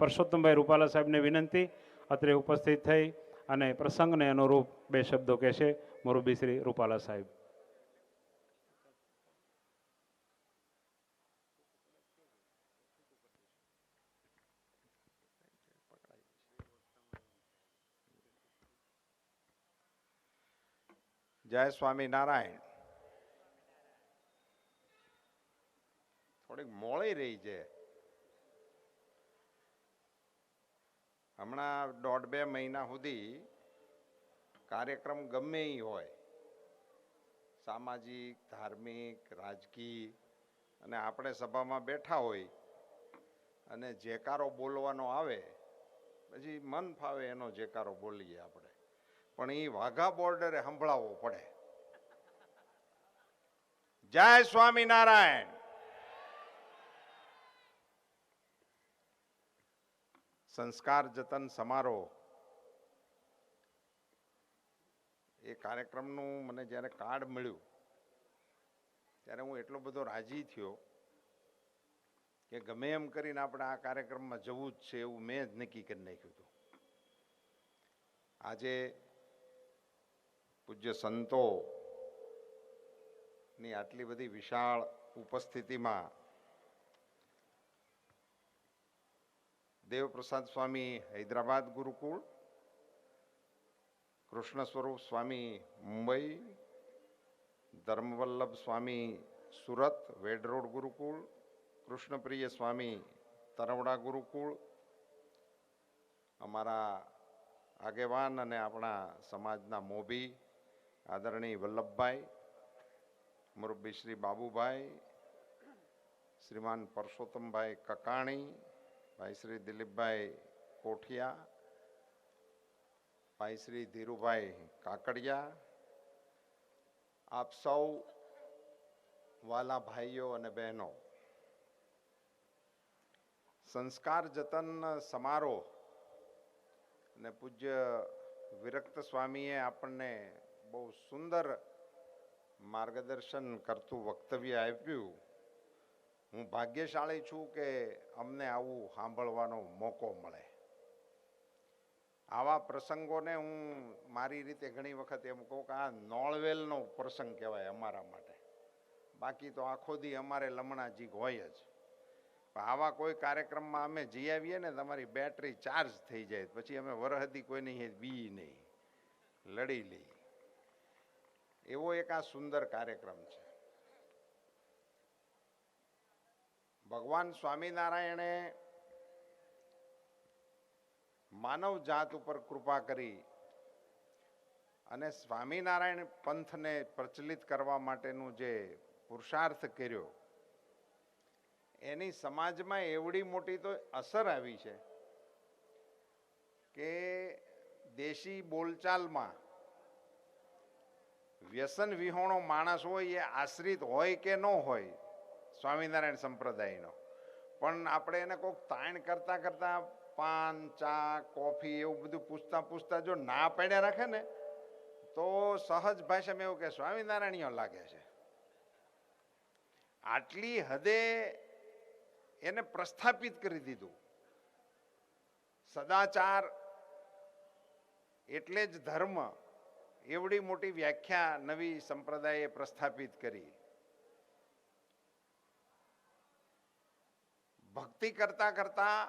પરસોત્તમભાઈ રૂપાલા સાહેબને વિનંતી અત્રે ઉપસ્થિત થઈ અને પ્રસંગને અનુરૂપ બે શબ્દો કહેશે મોરબી શ્રી રૂપાલા સાહેબ. જય સ્વામિનારાયણ. થોડીક મોડી રહી છે. હમણાં 1.5-2 મહિના સુધી કાર્યક્રમ ગમે એ હોય, સામાજિક, ધાર્મિક, રાજકીય, અને આપણે સભામાં બેઠા હોય અને જેકારો બોલવાનો આવે પછી મન ફાવે એનો જેકારો બોલીએ આપણે, પણ એ વાઘા બોર્ડરે સંભળાવવો પડે. જય સ્વામિનારાયણ. સંસ્કાર જતન સમારોહ એ કાર્યક્રમનું મને જ્યારે કાર્ડ મળ્યું ત્યારે હું એટલો બધો રાજી થયો કે ગમે એમ કરીને આપણે આ કાર્યક્રમમાં જવું જ છે એવું મેં જ નક્કી કરી નાખ્યું હતું. આજે પૂજ્ય સંતોની આટલી બધી વિશાળ ઉપસ્થિતિમાં દેવપ્રસાદ સ્વામી હૈદરાબાદ ગુરુકુળ, કૃષ્ણ સ્વરૂપ સ્વામી મુંબઈ, ધર્મવલ્લભ સ્વામી સુરત વેડરોડ ગુરુકુળ, કૃષ્ણપ્રિય સ્વામી તરવડા ગુરુકુળ, અમારા આગેવાન અને આપણા સમાજના મોભી આદરણીય વલ્લભભાઈ, મુરબ્બી શ્રી બાબુભાઈ, શ્રીમાન પરસોત્તમભાઈ કકાણી, ભાઈ શ્રી દિલીપભાઈ કોઠિયા, ભાઈ શ્રી ધીરુભાઈ કાકડિયા, આપ સૌ વાલા ભાઈઓ અને બહેનો, સંસ્કાર જતન સમારોહ અને પૂજ્ય વિરક્ત સ્વામીએ આપણને બહુ સુંદર માર્ગદર્શન કરતું વક્તવ્ય આપ્યું. હું ભાગ્યશાળી છું કે અમને આવું સાંભળવાનો મોકો મળે. આવા પ્રસંગોને હું મારી રીતે ઘણી વખત એમ કહું કે આ નોળવેલનો પ્રસંગ કહેવાય અમારા માટે. બાકી તો આખો દી અમારે લમણા જીગ હોય જ. આવા કોઈ કાર્યક્રમમાં અમે જઈ આવીએ ને તમારી બેટરી ચાર્જ થઈ જાય, પછી અમે વરહદી કોઈ નહીં બી નહીં લડી લઈએ. એવો એક આ સુંદર કાર્યક્રમ છે. ભગવાન સ્વામિનારાયણે માનવ જાત ઉપર કૃપા કરી અને સ્વામિનારાયણ પંથને પ્રચલિત કરવા માટેનું જે પુરુષાર્થ કર્યો એની સમાજમાં એવડી મોટી તો અસર આવી છે કે દેશી બોલચાલમાં વ્યસન વિહોણો માણસ હોય એ આશ્રિત હોય કે ન હોય સ્વામિનારાયણ સંપ્રદાયનો, પણ આપણે એને કોઈક તાણ કરતા કરતા પાન, ચા, કોફી એવું બધું પૂછતા પૂછતા જો ના પાડ્યા રાખે ને તો સહજ ભાષામાં એવું કે સ્વામિનારાયણીઓ લાગે છે. આટલી હદે એને પ્રસ્થાપિત કરી દીધું. સદાચાર એટલે જ ધર્મ, એવડી મોટી વ્યાખ્યા નવી સંપ્રદાયે પ્રસ્થાપિત કરી. ભક્તિ કરતા કરતા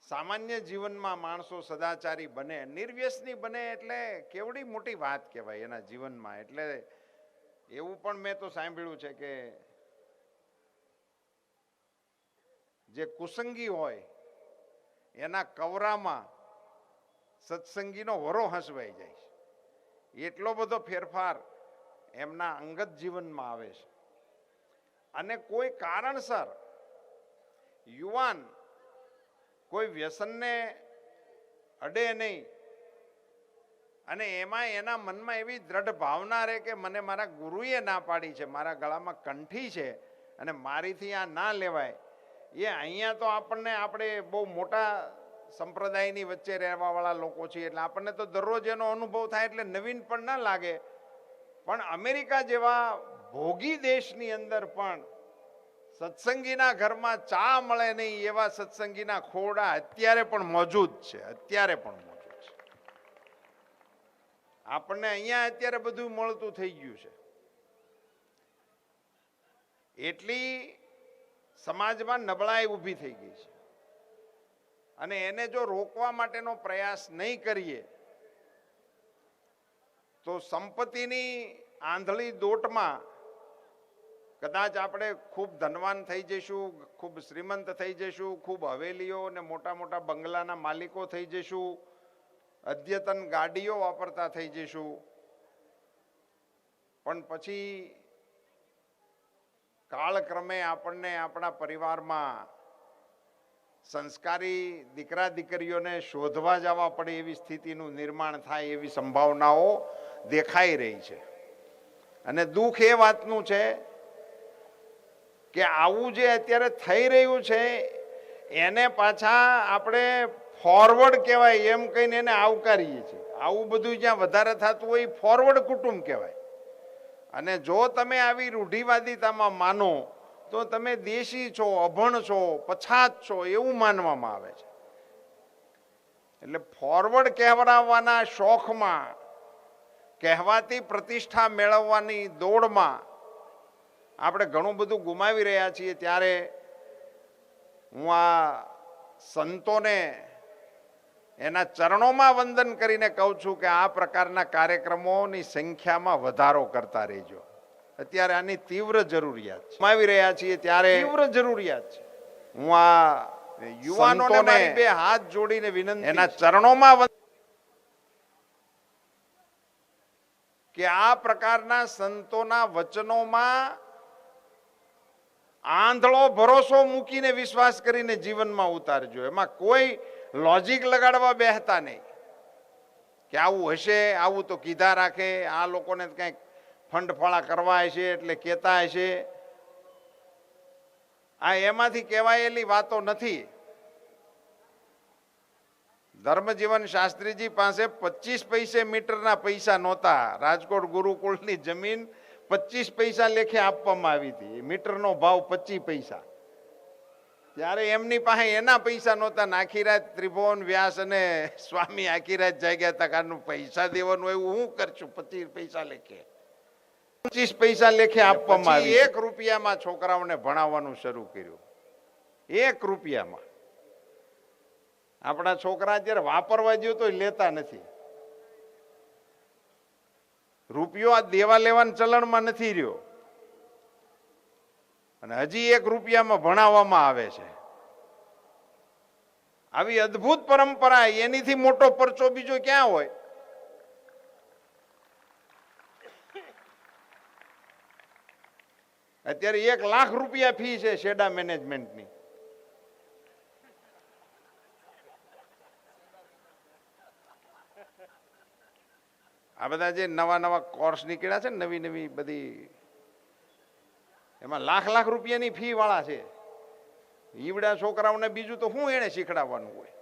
સામાન્ય જીવનમાં માણસો સદાચારી બને, નિર્વ્યસની બને એટલે કેવડી મોટી વાત કહેવાય એના જીવનમાં. એટલે એવું પણ મેં તો સાંભળ્યું છે કે જે કુસંગી હોય એના કવરામાં સત્સંગીનો વરો હસવાઈ જાય છે. એટલો બધો ફેરફાર એમના અંગત જીવનમાં આવે છે. અને કોઈ કારણસર યુવાન કોઈ વ્યસનને અડે નહીં અને એમાં એના મનમાં એવી દ્રઢ ભાવના રહે કે મને મારા ગુરુએ ના પાડી છે, મારા ગળામાં કંઠી છે અને મારીથી આ ના લેવાય. એ અહીંયા તો આપણે બહુ મોટા સંપ્રદાયની વચ્ચે રહેવાવાળા લોકો છીએ એટલે આપણને તો દરરોજ એનો અનુભવ થાય એટલે નવીન પણ ના લાગે. પણ અમેરિકા જેવા ભોગી દેશની અંદર પણ સત્સંગીના ઘરમાં ચા મળે નહીં એવા સત્સંગીના ખોરડા અત્યારે પણ મોજૂદ છે. અત્યારે પણ મોજૂદ છે. આપણને અહીંયા અત્યારે બધું મળતું થઈ ગયું છે. એટલી સમાજમાં નબળાઈ ઊભી થઈ ગઈ છે અને એને જો રોકવા માટેનો પ્રયાસ નહીં કરીએ તો સંપત્તિની આંધળી દોટમાં કદાચ આપણે ખૂબ ધનવાન થઈ જઈશું, ખૂબ શ્રીમંત થઈ જઈશું, ખૂબ હવેલીઓ અને મોટા મોટા બંગલાના માલિકો થઈ જઈશું, અદ્યતન ગાડીઓ વાપરતા થઈ જઈશું, પણ પછી કાળક્રમે આપણને આપણા પરિવારમાં સંસ્કારી દીકરા દીકરીઓને શોધવા જવા પડે એવી સ્થિતિનું નિર્માણ થાય એવી સંભાવનાઓ દેખાઈ રહી છે. અને દુઃખ એ વાતનું છે કે આવું જે અત્યારે થઈ રહ્યું છે એને પાછા આપણે ફોરવર્ડ કહેવાય એમ કહીને એને આવકારીએ છીએ. આવું બધું જ્યાં વધારે થતું હોય ફોરવર્ડ કુટુંબ કહેવાય. અને જો તમે આવી રૂઢિવાદિતામાં માનો તો તમે દેશી છો, અભણ છો, પછાત છો એવું માનવામાં આવે છે. એટલે ફોરવર્ડ કહેવડાવવાના શોખમાં, કહેવાતી પ્રતિષ્ઠા મેળવવાની દોડમાં આપણે ઘણું બધું ગુમાવી રહ્યા છીએ. ત્યારે હું આ સંતોને એના ચરણોમાં વંદન કરીને કહું છું કે આ પ્રકારના કાર્યક્રમોની સંખ્યામાં વધારો કરતા રહેજો. અત્યારે આની તીવ્ર જરૂરિયાત છે. ગુમાવી રહ્યા છીએ ત્યારે તીવ્ર જરૂરિયાત છે. હું આ યુવાનોને મારી બે હાથ જોડીને વિનંતી એના ચરણોમાં કે આ પ્રકારના સંતોના વચનોમાં આંધળો ભરોસો મૂકીને વિશ્વાસ કરીને જીવનમાં ઉતારજો. એમાં કોઈ લોજિક લગાડવા બેહતા નહીં કે આવું હશે, આવું તો કીધા રાખે, આ લોકોને કંઈક ફંડફાળા કરવા હશે એટલે કહેતા હશે. આ એમાંથી કહેવાયેલી વાતો નથી. ધર્મજીવન શાસ્ત્રીજી પાસે 25 પૈસે મીટરના પૈસા નહોતા. રાજકોટ ગુરુકુળની જમીન 25 પૈસા લેખે આપવામાં આવી હતી. મીટરનો ભાવ 25 પૈસા. ત્યારે એમની પાસે એના પૈસા નહોતા. આખી રાત ત્રિભુવન વ્યાસ અને સ્વામી આખી રાત જાગ્યા હતા. કારણ પૈસા દેવાનું એવું હું કરશું? 25 પૈસા લેખે 25 પૈસા લેખે આપવામાં આવી. 1 રૂપિયામાં છોકરાઓને ભણાવવાનું શરૂ કર્યું. 1 રૂપિયામાં. આપણા છોકરા અત્યારે વાપરવા દો તો લેતા નથી. રૂપિયો આ દેવા લેવાના ચલણમાં નથી રહ્યો અને હજી 1 રૂપિયામાં ભણાવવામાં આવે છે. આવી અદ્ભુત પરંપરા, એનીથી મોટો પરચો બીજો ક્યાં હોય? અત્યારે 1 લાખ રૂપિયા ફી છે શેડા મેનેજમેન્ટની. આ બધા જે નવા નવા કોર્સ નીકળ્યા છે ને, નવી નવી બધી, એમાં લાખ રૂપિયાની ફી વાળા છે. ઈવડા છોકરાઓને બીજું તો શું એને શીખડાવવાનું હોય?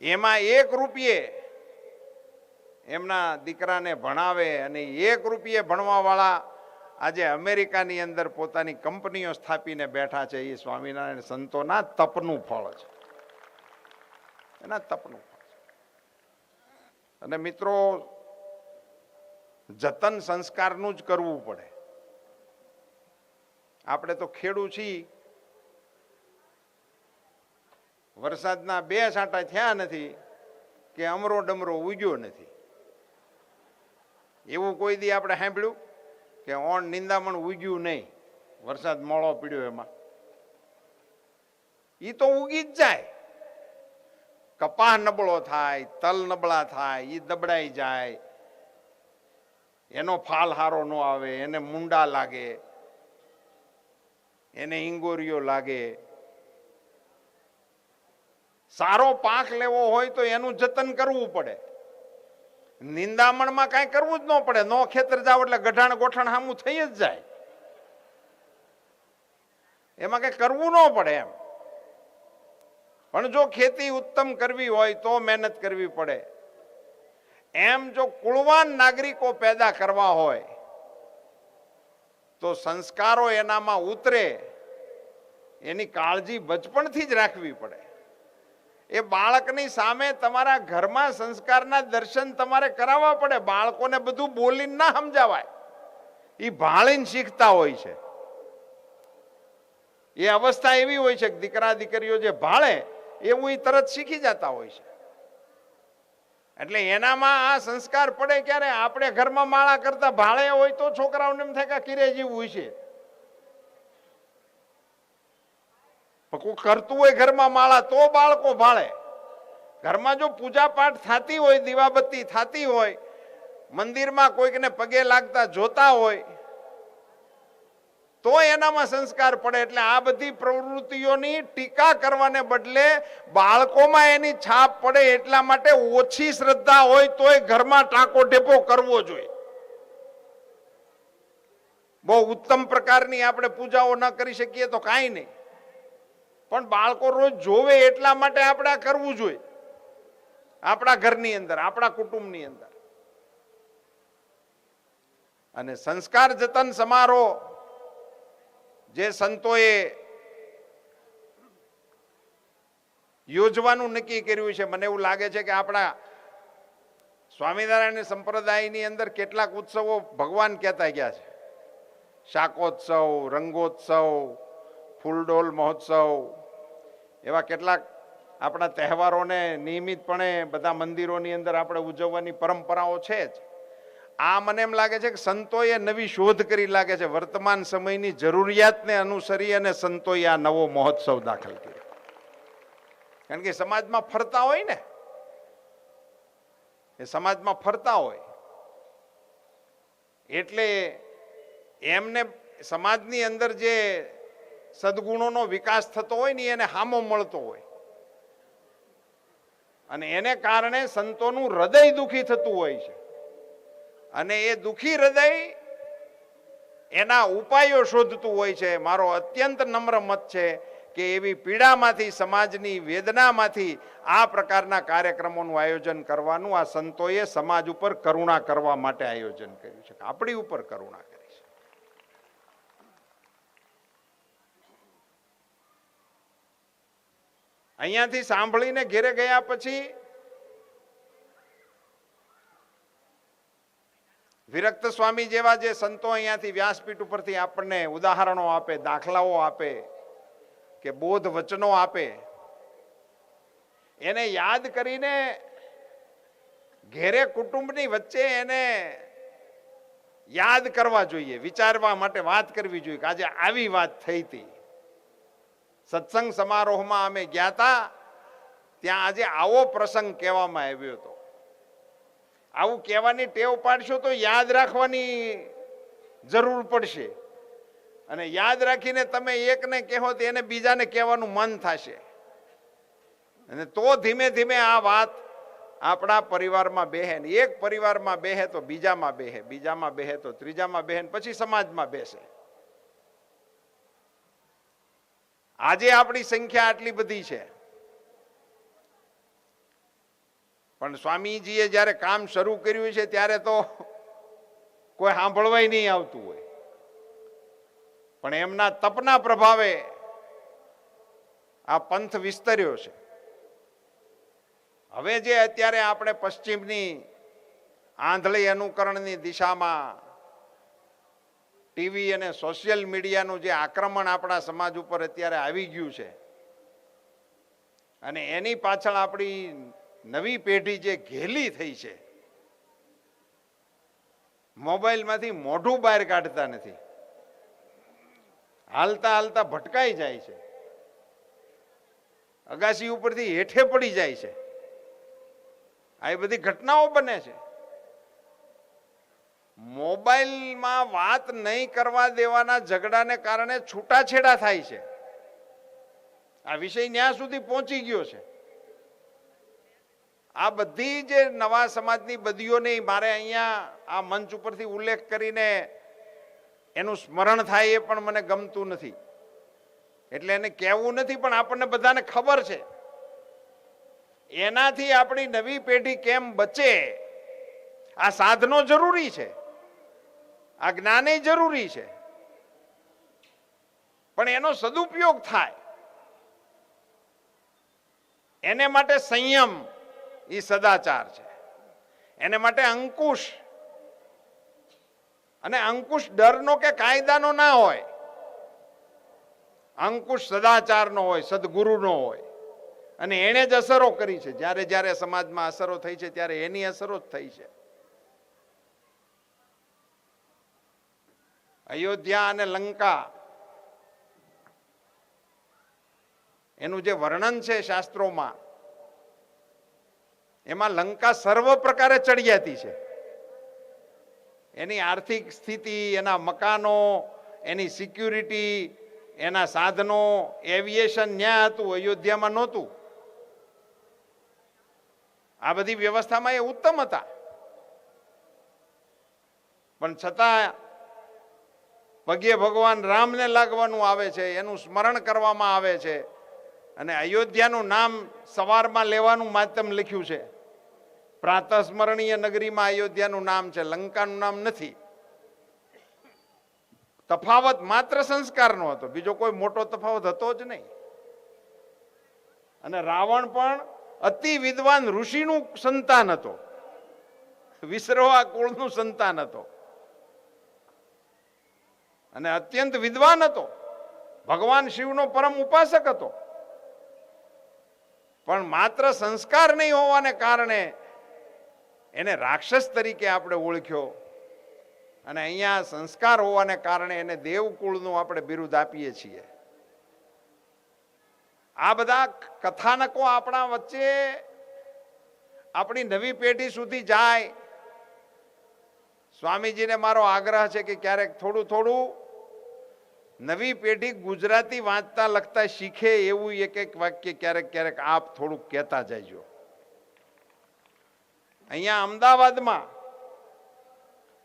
એમાં 1 રૂપિયે એમના દીકરાને ભણાવે અને 1 રૂપિયે ભણવા વાળા આજે અમેરિકાની અંદર પોતાની કંપનીઓ સ્થાપીને બેઠા છે. એ સ્વામિનારાયણ સંતોના તપનું ફળ છે. એના તપનું ફળ. અને મિત્રો, જતન સંસ્કારનું જ કરવું પડે. આપણે તો ખેડૂત છીએ. વરસાદના 2 છાંટા થયા નથી કે અમરો ડમરો ઉગ્યો નથી. એવું કોઈ દી આપણે સાંભળ્યું કે ઓણ નિંદામણ ઉગ્યું નહીં, વરસાદ મોડો પડ્યો એમાં? એ તો ઉગી જ જાય. કપાહ નબળો થાય, તલ નબળા થાય, એ દબડાઈ જાય, એનો ફાલ હારો ન આવે, એને મુંડા લાગે, એને ઈંગોરીઓ લાગે. સારો પાક લેવો હોય તો એનું જતન કરવું પડે. નિંદામણમાં કાંઈ કરવું જ ન પડે. નો ખેતર જાવ એટલે ગઢાણ ગોઠણ સામું થઈ જ જાય. એમાં કઈ કરવું ન પડે એમ. પણ જો ખેતી ઉત્તમ કરવી હોય તો મહેનત કરવી પડે. એમ જો કુળવાન નાગરિકો પેદા કરવા હોય તો સંસ્કારો એનામાં ઉતરે એની કાળજી બચપણથી જ રાખવી પડે. એ બાળકની સામે તમારા ઘરમાં સંસ્કારના દર્શન તમારે કરાવવા પડે. બાળકોને બધું બોલીને ના સમજાવાય, એ ભાળીને શીખતા હોય છે. એ અવસ્થા એવી હોય છે કે દીકરા દીકરીઓ જે ભાળે એવું એ તરત શીખી જતા હોય છે. એટલે એનામાં આ સંસ્કાર પડે ક્યારે? આપણે ઘરમાં માળા કરતા ભાળે હોય તો છોકરાઓને એમ થાય કે કિરે જેવું હોય છે. કોઈ કરતું હોય ઘરમાં માળા તો બાળકો ભાળે. ઘરમાં જો પૂજા પાઠ થતી હોય, દીવાબત્તી થતી હોય, મંદિરમાં કોઈકને પગે લાગતા જોતા હોય તો એનામાં સંસ્કાર પડે. એટલે આ બધી પ્રવૃત્તિઓની ટીકા કરવાને બદલે બાળકોમાં એની છાપ પડે એટલા માટે ઓછી શ્રદ્ધા હોય તોય ઘરમાં ટાંકો ટેપો કરવો જોઈએ. બહુ ઉત્તમ પ્રકારની આપણે પૂજાઓ ન કરી શકીએ તો કાંઈ નહીં, પણ બાળકો રોજ જોવે એટલા માટે આપણે આ કરવું જોઈએ. આપણા ઘરની અંદર, આપણા કુટુંબની અંદર. અને સંસ્કાર જતન સમારોહ જે સંતોએ યોજવાનું નક્કી કર્યું છે, મને એવું લાગે છે કે આપણા સ્વામિનારાયણ સંપ્રદાયની અંદર કેટલાક ઉત્સવો ભગવાન કહેતા ગયા છે. શાકોત્સવ, રંગોત્સવ, ફૂલડોલ મહોત્સવ, એવા કેટલાક આપણા તહેવારોને નિયમિતપણે બધા મંદિરોની અંદર આપણે ઉજવવાની પરંપરાઓ છે જ. આ મને એમ લાગે છે કે સંતોએ નવી શોધ કરી લાગે છે. વર્તમાન સમયની જરૂરિયાતને અનુસરી અને સંતોએ આ નવો મહોત્સવ દાખલ કર્યો. કારણ કે સમાજમાં ફરતા હોય ને, એ સમાજમાં ફરતા હોય એટલે એમને સમાજની અંદર જે સદગુણોનો વિકાસ થતો હોય ને એને હામો મળતો હોય, અને એને કારણે સંતોનું હૃદય દુખી થતું હોય છે. અને એ દુખી હૃદય એના ઉપાયો શોધતું હોય છે. મારો અત્યંત નમ્ર મત છે કે એવી પીડામાંથી, સમાજની વેદનામાંથી આ પ્રકારના કાર્યક્રમોનું આયોજન કરવાનું આ સંતોએ સમાજ ઉપર કરુણા કરવા માટે આયોજન કર્યું છે. આપણી ઉપર કરુણા કરી છે. અહીંયાથી સાંભળીને ઘેરે ગયા પછી વિરક્ત સ્વામી જેવા જે સંતો અહીંયાથી વ્યાસપીઠ ઉપરથી આપણને ઉદાહરણો આપે, દાખલાઓ આપે કે બોધ વચનો આપે, એને યાદ કરીને ઘેરે કુટુંબની વચ્ચે એને યાદ કરવા જોઈએ, વિચારવા માટે વાત કરવી જોઈએ કે આજે આવી વાત થઈ હતી. સત્સંગ સમારોહમાં અમે ગયા હતા, ત્યાં આજે આવો પ્રસંગ કહેવામાં આવ્યો હતો. આવું કહેવાની ટેવ પાડશો તો યાદ રાખવાની જરૂર પડશે, અને યાદ રાખીને તમે એકને કહો તો એને બીજાને કહેવાનું મન થશે, અને તો ધીમે ધીમે આ વાત આપણા પરિવારમાં બેહે. એક પરિવારમાં બેહે તો બીજામાં બેહે, બીજામાં બેહે તો ત્રીજામાં બેહે, પછી સમાજમાં બેસે. આજે આપણી સંખ્યા આટલી બધી છે, પણ સ્વામીજીએ જ્યારે કામ શરૂ કર્યું છે ત્યારે તો કોઈ સાંભળવાય નહીં આવતું હોય, પણ એમના તપના પ્રભાવે આ પંથ વિસ્તર્યો છે. હવે જે અત્યારે આપણે પશ્ચિમની આંધળી અનુકરણની દિશામાં ટીવી અને સોશિયલ મીડિયાનું જે આક્રમણ આપણા સમાજ ઉપર અત્યારે આવી ગયું છે, અને એની પાછળ આપણી નવી પેઢી જે ઘેલી થઈ છે, મોબાઈલમાંથી મોઢું બહાર કાઢતા નથી, હાલતા હાલતા ભટકાઈ જાય છે, અગાસી ઉપરથી હેઠે પડી જાય છે. આ બધી ઘટનાઓ બને છે. મોબાઈલમાં વાત નહીં કરવા દેવાના ઝઘડાને કારણે છૂટાછેડા થાય છે. આ વિષય ન્યા સુધી પહોંચી ગયો છે. આ બધી જે નવા સમાજની બદીઓને મારે અહીંયા આ મંચ ઉપરથી ઉલ્લેખ કરીને એનું સ્મરણ થાય એ પણ મને ગમતું નથી, એટલે એને કહેવું નથી, પણ આપણને બધાને ખબર છે. એનાથી આપણી નવી પેઢી કેમ બચે, આ સાધનો જરૂરી છે, આ જ્ઞાને જરૂરી છે, પણ એનો સદુપયોગ થાય એને માટે સંયમ એ સદાચાર છે. એને માટે અંકુશ, અને અંકુશ ડરનો કે કાયદાનો ના હોય, અંકુશ સદાચારનો હોય, સદગુરુનો હોય. અને એણે જ અસરો કરી છે. જ્યારે જ્યારે સમાજમાં અસરો થઈ છે ત્યારે એની અસરો જ થઈ છે. અયોધ્યા અને લંકા એનું જે વર્ણન છે શાસ્ત્રોમાં, એમાં લંકા સર્વ પ્રકારે ચડિયાતી છે. એની આર્થિક સ્થિતિ, એના મકાનો, એની સિક્યુરિટી, એના સાધનો, એવિએશન ન્યા હતું, અયોધ્યામાં નહોતું. આ બધી વ્યવસ્થામાં એ ઉત્તમ હતા. પણ છતાં પગે ભગવાન રામને લાગવાનું આવે છે, એનું સ્મરણ કરવામાં આવે છે. અને અયોધ્યાનું નામ સવારમાં લેવાનું માધ્યમ લખ્યું છે. પ્રાતઃસ્મરણીય નગરીમાં અયોધ્યાનું નામ છે, લંકાનું નામ નથી. તફાવત માત્ર સંસ્કારનો હતો, બીજો કોઈ મોટો તફાવત હતો જ નહીં. અને રાવણ પણ અતિ વિદ્વાન ઋષિનું સંતાન હતો, વિસરવા કુળનું સંતાન હતો, અને અત્યંત વિદ્વાન હતો. ભગવાન શિવનો પરમ ઉપાસક હતો. પણ માત્ર સંસ્કાર નહીં હોવાને કારણે એને રાક્ષસ તરીકે આપણે ઓળખ્યો. અને અહીંયા સંસ્કાર હોવાને કારણે એને દેવકુળનું આપણે બિરુદ આપીએ છીએ. આ બધા કથાનકો આપણા વચ્ચે આપણી નવી પેઢી સુધી જાય. સ્વામીજીને મારો આગ્રહ છે કે ક્યારેક થોડું થોડું નવી પેઢી ગુજરાતી વાંચતા લખતા શીખે એવું એક એક વાક્ય ક્યારેક ક્યારેક આપ થોડુંક કહેતા જજો. અહીંયા અમદાવાદમાં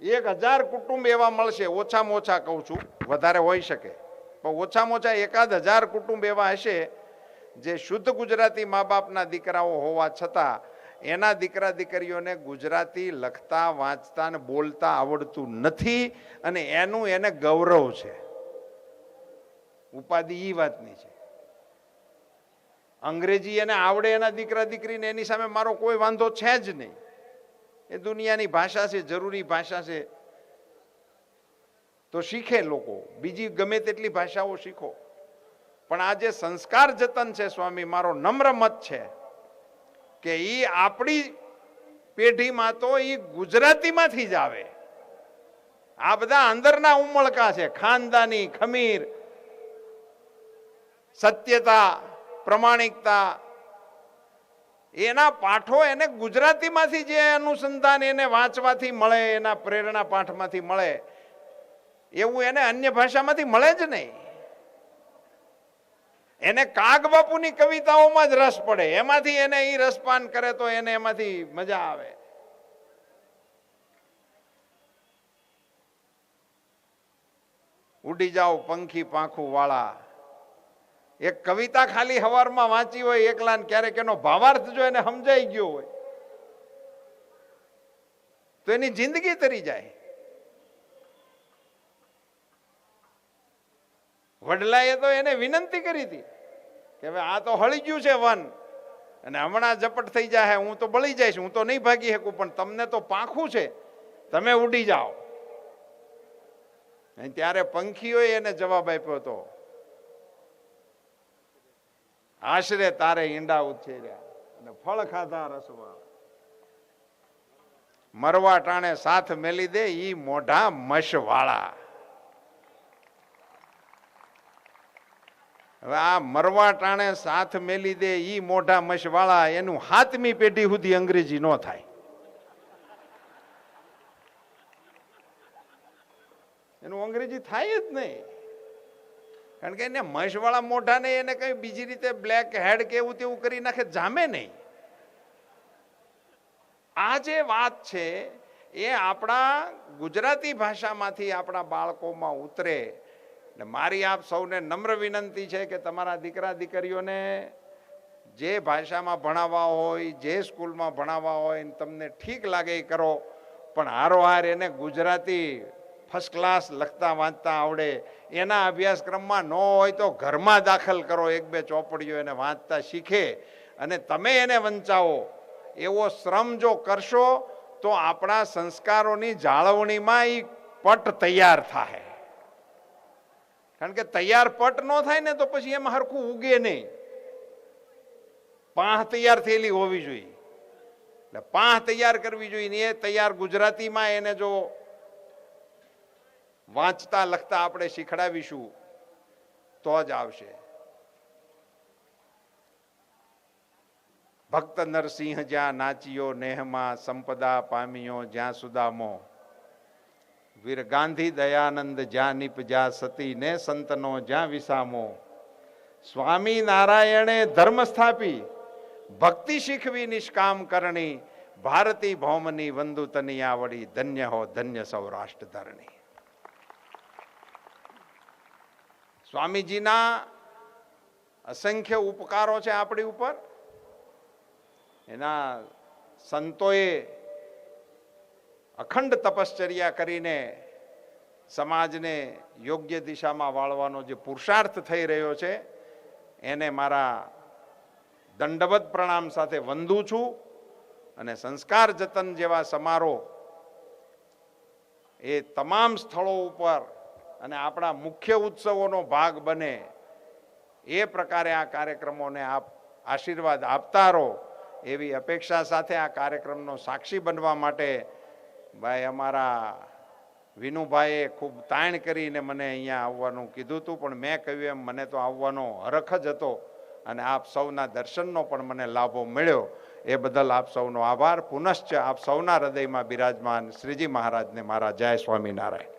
1000 કુટુંબ એવા મળશે, ઓછામાં ઓછા કહું છું, વધારે હોઈ શકે, પણ ઓછામાં ઓછા 1000 કુટુંબ એવા હશે જે શુદ્ધ ગુજરાતી મા બાપના દીકરાઓ હોવા છતાં એના દીકરા દીકરીઓને ગુજરાતી લખતા વાંચતા અને બોલતા આવડતું નથી. અને એનું એને ગૌરવ છે, ઉપાધિ એ વાતની છે. અંગ્રેજી એને આવડે એના દીકરા દીકરીને, એની સામે મારો કોઈ વાંધો છે જ નહીં. એ દુનિયાની ભાષા છે, જરૂરી ભાષા છે, તો શીખે લોકો, બીજી ગમે તેટલી ભાષાઓ શીખો. પણ આ જે સંસ્કાર જતન છે સ્વામી, મારો નમ્ર મત છે કે એ આપણી પેઢીમાં તો એ ગુજરાતીમાંથી જ આવે. આ બધા અંદરના ઉમળકા છે, ખાનદાની, ખમીર, સત્યતા, પ્રમાણિકતા, એના પાઠો એને ગુજરાતીમાંથી જે અનુસંધાન એને વાંચવાથી મળે, એના પ્રેરણા પાઠમાંથી મળે, એવું એને અન્ય ભાષામાંથી મળે જ નહીં. એને કાગબાપુની કવિતાઓમાં જ રસ પડે, એમાંથી એને એ રસપાન કરે તો એને એમાંથી મજા આવે. ઉડી જાઓ પંખી પાંખું વાળા, એક કવિતા ખાલી હવારમાં વાંચી હોય એકલા, ક્યારેક એનો ભાવાર્થ જો એને સમજાઈ ગયો હોય તો એની જિંદગી તરી જાય. વડલાએ તો એને વિનંતી કરી હતી કે હવે આ તો હળી ગયું છે વન, અને હમણાં ઝપટ થઈ જાય, હું તો બળી જઈશ, હું તો નહીં ભાગી શકું, પણ તમને તો પાંખું છે, તમે ઉડી જાઓ. ત્યારે પંખીઓએ એને જવાબ આપ્યો હતો, આશરે તારે ઈંડા ઉછેર્યા અને ફળ ખાધા રસવા, મરવા ટાણે સાથ મેલી દે ઈ મોઢા મશવાળા. હવે આ મરવા ટાણે સાથ મેલી દે ઈ મોઢા મશવાળા, એનું 7મી પેઢી સુધી અંગ્રેજી ન થાય. એનું અંગ્રેજી થાય જ નહીં, કારણ કે એને મશવાળા મોઢાને એને કઈ બીજી રીતે બ્લેક હેડ કે એવું તેવું કરી નાખે, જામે નહીં. આ જે વાત છે એ આપણા ગુજરાતી ભાષામાંથી આપણા બાળકોમાં ઉતરે. મારી આપ સૌને નમ્ર વિનંતી છે કે તમારા દીકરા દીકરીઓને જે ભાષામાં ભણાવવા હોય, જે સ્કૂલમાં ભણાવવા હોય, તમને ઠીક લાગે એ કરો, પણ હારોહાર એને ગુજરાતી ફર્સ્ટ ક્લાસ લખતા વાંચતા આવડે એના અભ્યાસક્રમમાં ન હોય તો ઘરમાં દાખલ કરો, એક બે ચોપડીઓ એને વાંચતા શીખે અને તમે એને વંચાવો. એવો શ્રમ જો કરશો તો આપણા સંસ્કારોની જાળવણીમાં એ પટ તૈયાર થાય. કારણ કે તૈયાર પટ ન થાય ને તો પછી એમાં હરખું ઉગે નહીં. પાંહ તૈયાર થયેલી હોવી જોઈએ, એટલે પાંહ તૈયાર કરવી જોઈએ. ને એ તૈયાર ગુજરાતીમાં એને જો વાંચતા લખતા આપણે શીખડાવીશું તો જ આવશે. ભક્ત નરસિંહ જ્યાં નાચ્યો નેહમાં, સંપદા પામ્યો જ્યાં સુદામો. વીર ગાંધી દયાનંદ જ્યાં નિપજ્યા, સતી ને સંતનો જ્યાં વિસામો. સ્વામી નારાયણે ધર્મ સ્થાપી, ભક્તિ શીખવી નિષ્કામ કરણી. ભારતી ભૌમની વંદુ તની આવડી, ધન્ય હો ધન્ય સૌરાષ્ટ્ર ધરણી. સ્વામીજીના અસંખ્ય ઉપકારો છે આપણી ઉપર. એના સંતોએ અખંડ તપશ્ચર્યા કરીને સમાજને યોગ્ય દિશામાં વાળવાનો જે પુરુષાર્થ થઈ રહ્યો છે એને મારા દંડવત પ્રણામ સાથે વંદું છું. અને સંસ્કાર જતન જેવા સમારોહ એ તમામ સ્થળો ઉપર અને આપણા મુખ્ય ઉત્સવોનો ભાગ બને એ પ્રકારે આ કાર્યક્રમોને આપ આશીર્વાદ આપતા રહો એવી અપેક્ષા સાથે આ કાર્યક્રમનો સાક્ષી બનવા માટે ભાઈ અમારા વિનુભાઈએ ખૂબ તાણ કરીને મને અહીંયા આવવાનું કીધું હતું, પણ મેં કહ્યું એમ મને તો આવવાનો હરખ જ હતો અને આપ સૌના દર્શનનો પણ મને લાભો મળ્યો. એ બદલ આપ સૌનો આભાર. પુનશ્ચ આપ સૌના હૃદયમાં બિરાજમાન શ્રીજી મહારાજને મારા જય સ્વામિનારાયણ.